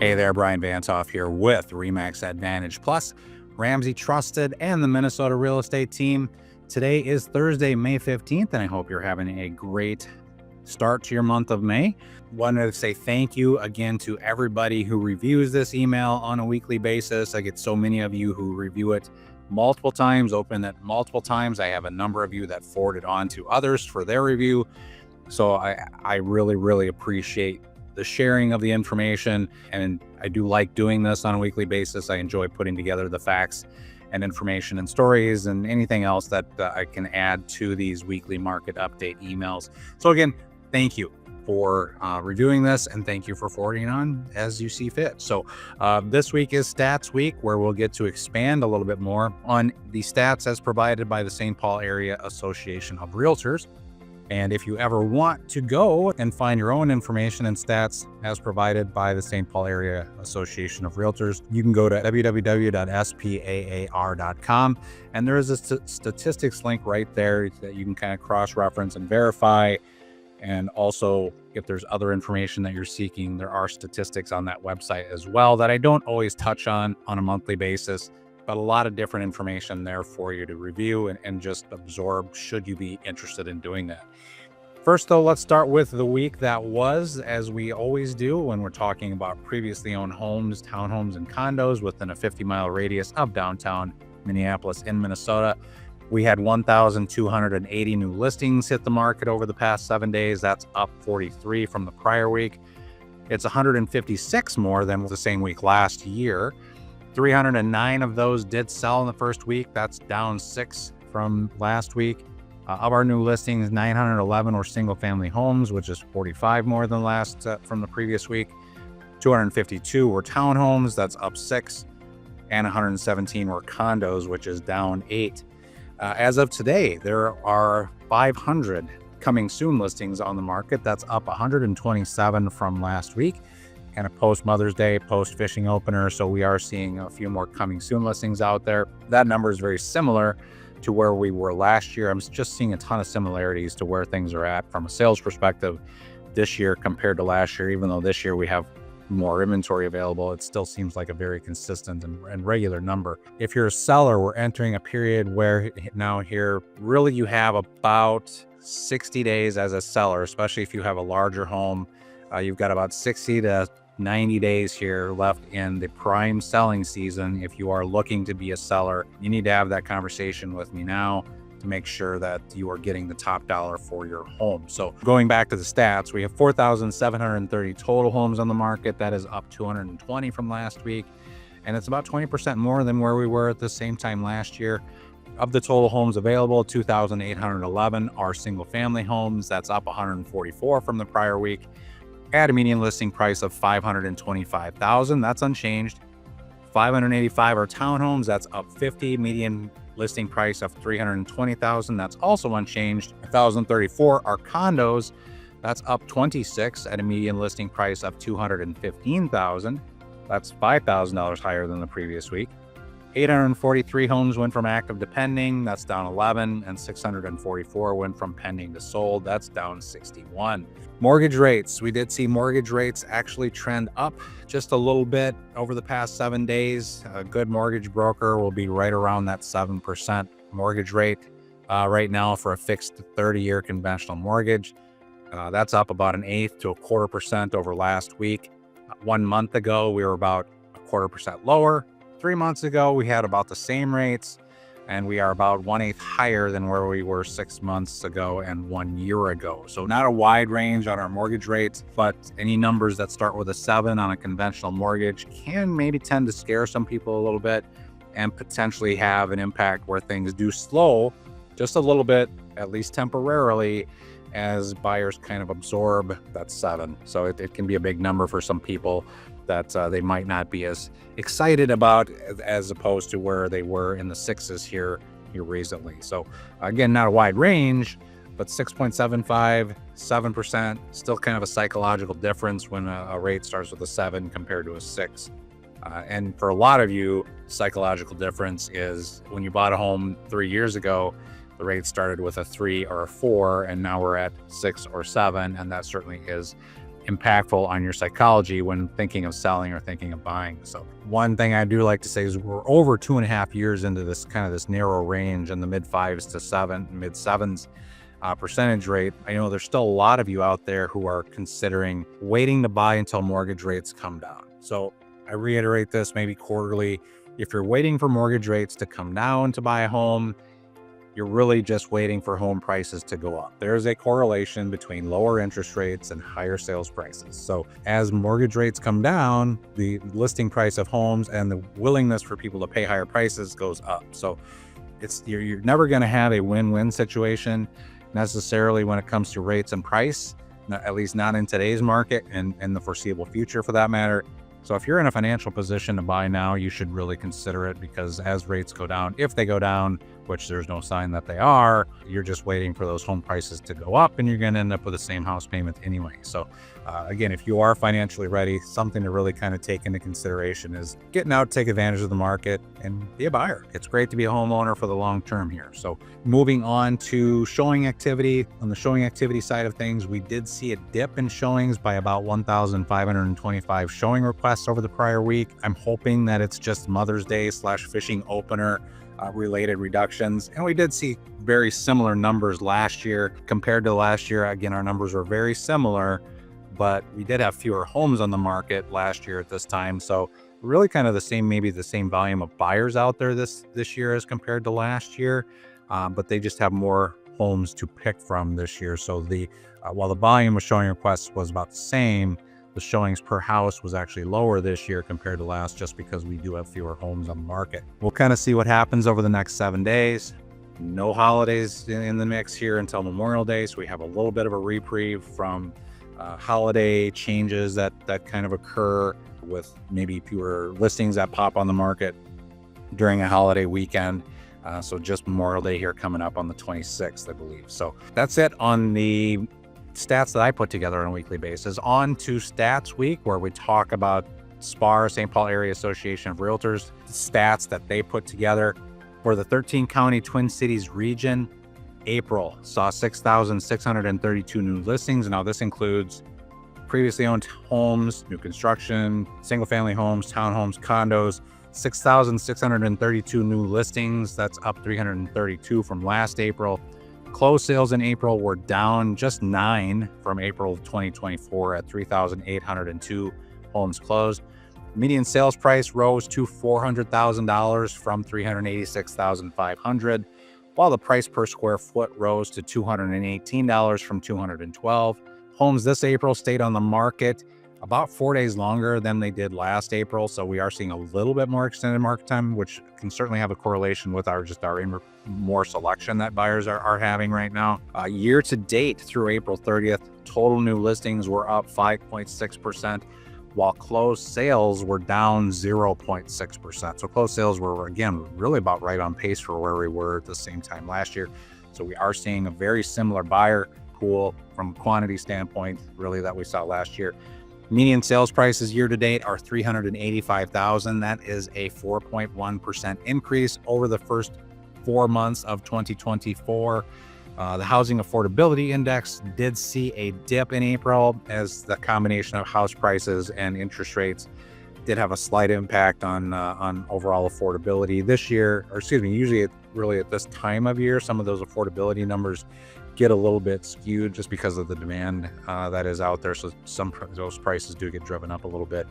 Hey there, Bryan VantHof here with RE/MAX Advantage Plus, Ramsey Trusted, and the Minnesota Real Estate Team. Today is Thursday, May 15th, and I hope you're having a great start to your month of May. Wanted to say thank you again to everybody who reviews this email on a weekly basis. I get so many of you who review it multiple times, open it multiple times. I have a number of you that forward it on to others for their review. So I really appreciate the sharing of the information, and I do like doing this on a weekly basis. I enjoy putting together the facts and information and stories and anything else that I can add to these weekly market update emails. So again, thank you for reviewing this, and thank you for forwarding on as you see fit. So this week is Stats Week, where we'll get to expand a little bit more on the stats as provided by the St. Paul Area Association of Realtors. And if you ever want to go and find your own information and stats as provided by the St. Paul Area Association of Realtors, you can go to www.spaar.com, and there is a statistics link right there that you can kind of cross-reference and verify. And also, if there's other information that you're seeking, there are statistics on that website as well that I don't always touch on a monthly basis, but a lot of different information there for you to review and just absorb should you be interested in doing that. First, though, let's start with the week that was, as we always do when we're talking about previously owned homes, townhomes, and condos within a 50-mile radius of downtown Minneapolis in Minnesota. We had 1,280 new listings hit the market over the past 7 days. That's up 43 from the prior week. It's 156 more than the same week last year. 309 of those did sell in the first week. That's down 6 from last week. Of our new listings, 911 were single-family homes, which is 45 more than from the previous week. 252 were townhomes, that's up 6, and 117 were condos, which is down 8. As of today, there are 500 coming soon listings on the market. That's up 127 from last week, and a post Mother's Day, post fishing opener. So we are seeing a few more coming soon listings out there. That number is very similar to where we were last year. I'm just seeing a ton of similarities to where things are at from a sales perspective this year compared to last year. Even though this year we have more inventory available, it still seems like a very consistent and regular number. If you're a seller, we're entering a period where now here really you have about 60 days as a seller, especially if you have a larger home. You've got about 60 to 90 days here left in the prime selling season. If you are looking to be a seller, you need to have that conversation with me now to make sure that you are getting the top dollar for your home. So going back to the stats, we have 4,730 total homes on the market. That is up 220 from last week, and it's about 20% more than where we were at the same time last year. Of the total homes available, 2,811 are single family homes. That's up 144 from the prior week, at a median listing price of $525,000. That's unchanged. 585 are townhomes. That's up 50. Median listing price of $320,000. That's also unchanged. 1,034 are condos. That's up 26 at a median listing price of $215,000. That's $5,000 higher than the previous week. 843 homes went from active to pending. That's down 11, and 644 went from pending to sold. That's down 61. Mortgage rates. We did see mortgage rates actually trend up just a little bit over the past 7 days. A good mortgage broker will be right around that 7% mortgage rate right now for a fixed 30-year conventional mortgage. That's up about 1/8 to 1/4% over last week. 1 month ago, we were about 1/4% lower. 3 months ago, we had about the same rates, and we are about 1/8 higher than where we were 6 months ago and 1 year ago. So not a wide range on our mortgage rates, but any numbers that start with a 7 on a conventional mortgage can maybe tend to scare some people a little bit and potentially have an impact where things do slow just a little bit, at least temporarily, as buyers kind of absorb that 7. So it can be a big number for some people that they might not be as excited about as opposed to where they were in the 6s here recently. So again, not a wide range, but 6.75, 7%, still kind of a psychological difference when a rate starts with a 7 compared to a 6. And for a lot of you, psychological difference is when you bought a home 3 years ago, the rate started with a 3 or a 4, and now we're at 6 or 7, and that certainly is impactful on your psychology when thinking of selling or thinking of buying. So one thing I do like to say is we're over 2.5 years into this kind of this narrow range in the mid 5s to mid 7s percentage rate. I know there's still a lot of you out there who are considering waiting to buy until mortgage rates come down. So I reiterate this maybe quarterly. If you're waiting for mortgage rates to come down to buy a home, you're really just waiting for home prices to go up. There's a correlation between lower interest rates and higher sales prices. So as mortgage rates come down, the listing price of homes and the willingness for people to pay higher prices goes up. So you're never going to have a win-win situation necessarily when it comes to rates and price, at least not in today's market and in the foreseeable future for that matter. So if you're in a financial position to buy now, you should really consider it, because as rates go down, if they go down, which there's no sign that they are, you're just waiting for those home prices to go up and you're going to end up with the same house payment anyway. So again, if you are financially ready, something to really kind of take into consideration is getting out, take advantage of the market and be a buyer. It's great to be a homeowner for the long term here. So moving on to showing activity. On the showing activity side of things, we did see a dip in showings by about 1,525 showing requests over the prior week. I'm hoping that it's just Mother's Day / fishing opener related reductions. And we did see very similar numbers last year compared to last year. Again, our numbers were very similar, but we did have fewer homes on the market last year at this time. So really kind of the same, maybe the same volume of buyers out there this year as compared to last year. But they just have more homes to pick from this year. So while the volume of showing requests was about the same, the showings per house was actually lower this year compared to last, just because we do have fewer homes on the market. We'll kind of see what happens over the next 7 days. No holidays in the mix here until Memorial Day, so we have a little bit of a reprieve from holiday changes that kind of occur with maybe fewer listings that pop on the market during a holiday weekend. So just Memorial Day here coming up on the 26th, I believe. So that's it on the stats that I put together on a weekly basis. On to Stats Week, where we talk about SPAR, St. Paul Area Association of Realtors, stats that they put together for the 13-county Twin Cities region. April saw 6,632 new listings. Now this includes previously owned homes, new construction, single-family homes, townhomes, condos. 6,632 new listings. That's up 332 from last April. Closed sales in April were down just 9 from April of 2024 at 3,802 homes closed. Median sales price rose to $400,000 from $386,500, while the price per square foot rose to $218 from $212. Homes this April stayed on the market about 4 days longer than they did last April. So we are seeing a little bit more extended market time, which can certainly have a correlation with our more selection that buyers are having right now. Year to date through April 30th, total new listings were up 5.6%, while closed sales were down 0.6%. So closed sales were, again, really about right on pace for where we were at the same time last year. So we are seeing a very similar buyer pool from a quantity standpoint, really, that we saw last year. Median sales prices year to date are $385,000. That is a 4.1% increase over the first 4 months of 2024. The Housing Affordability Index did see a dip in April, as the combination of house prices and interest rates did have a slight impact on overall affordability this year. Or excuse me, usually really at this time of year, some of those affordability numbers get a little bit skewed just because of the demand that is out there. So those prices do get driven up a little bit.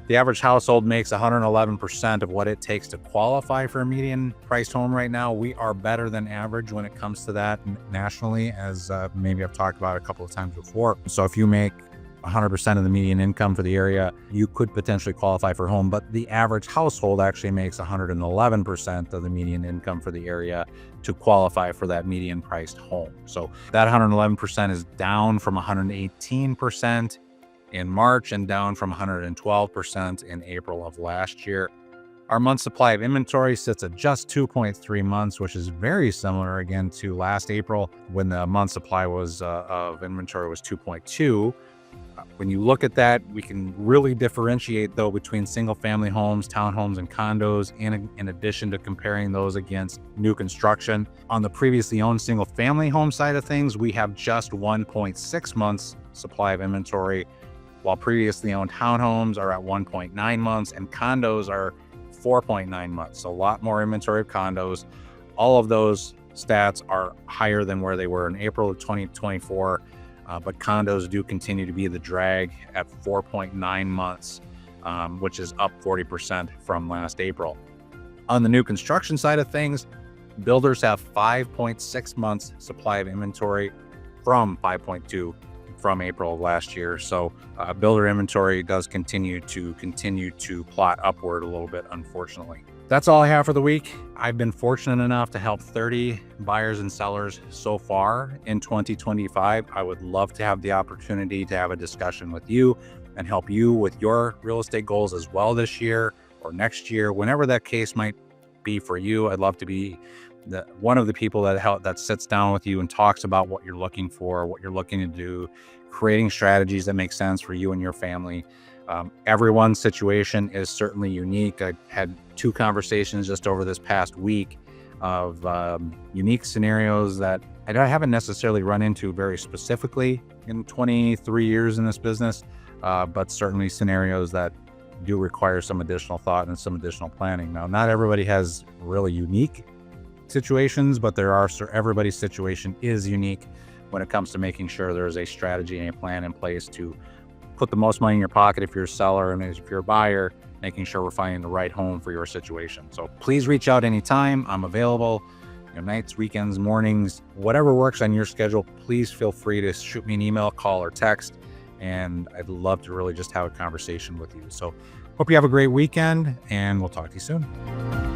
The average household makes 111% of what it takes to qualify for a median priced home right now. We are better than average when it comes to that nationally, as maybe I've talked about a couple of times before. So if you make 100% of the median income for the area, you could potentially qualify for a home, but the average household actually makes 111% of the median income for the area to qualify for that median priced home. So that 111% is down from 118% in March and down from 112% in April of last year. Our month supply of inventory sits at just 2.3 months, which is very similar again to last April, when the month supply of inventory was 2.2. When you look at that, we can really differentiate though between single family homes, townhomes, and condos, in addition to comparing those against new construction. On the previously owned single family home side of things, we have just 1.6 months supply of inventory, while previously owned townhomes are at 1.9 months and condos are 4.9 months. So a lot more inventory of condos. All of those stats are higher than where they were in April of 2024, but condos do continue to be the drag at 4.9 months, which is up 40% from last April. On the new construction side of things, builders have 5.6 months supply of inventory from 5.2 from April of last year. So builder inventory does continue to plot upward a little bit, unfortunately. That's all I have for the week. I've been fortunate enough to help 30 buyers and sellers so far in 2025. I would love to have the opportunity to have a discussion with you and help you with your real estate goals as well this year or next year, whenever that case might be for you. I'd love to be one of the people that sits down with you and talks about what you're looking for, what you're looking to do, creating strategies that make sense for you and your family. Everyone's situation is certainly unique. I had 2 conversations just over this past week of unique scenarios that I haven't necessarily run into very specifically in 23 years in this business, but certainly scenarios that do require some additional thought and some additional planning. Now, not everybody has really unique situations, but everybody's situation is unique when it comes to making sure there's a strategy and a plan in place to put the most money in your pocket if you're a seller, and if you're a buyer, making sure we're finding the right home for your situation. So please reach out anytime. I'm available, nights, weekends, mornings, whatever works on your schedule. Please feel free to shoot me an email, call, or text, and I'd love to really just have a conversation with you. So hope you have a great weekend, and we'll talk to you soon.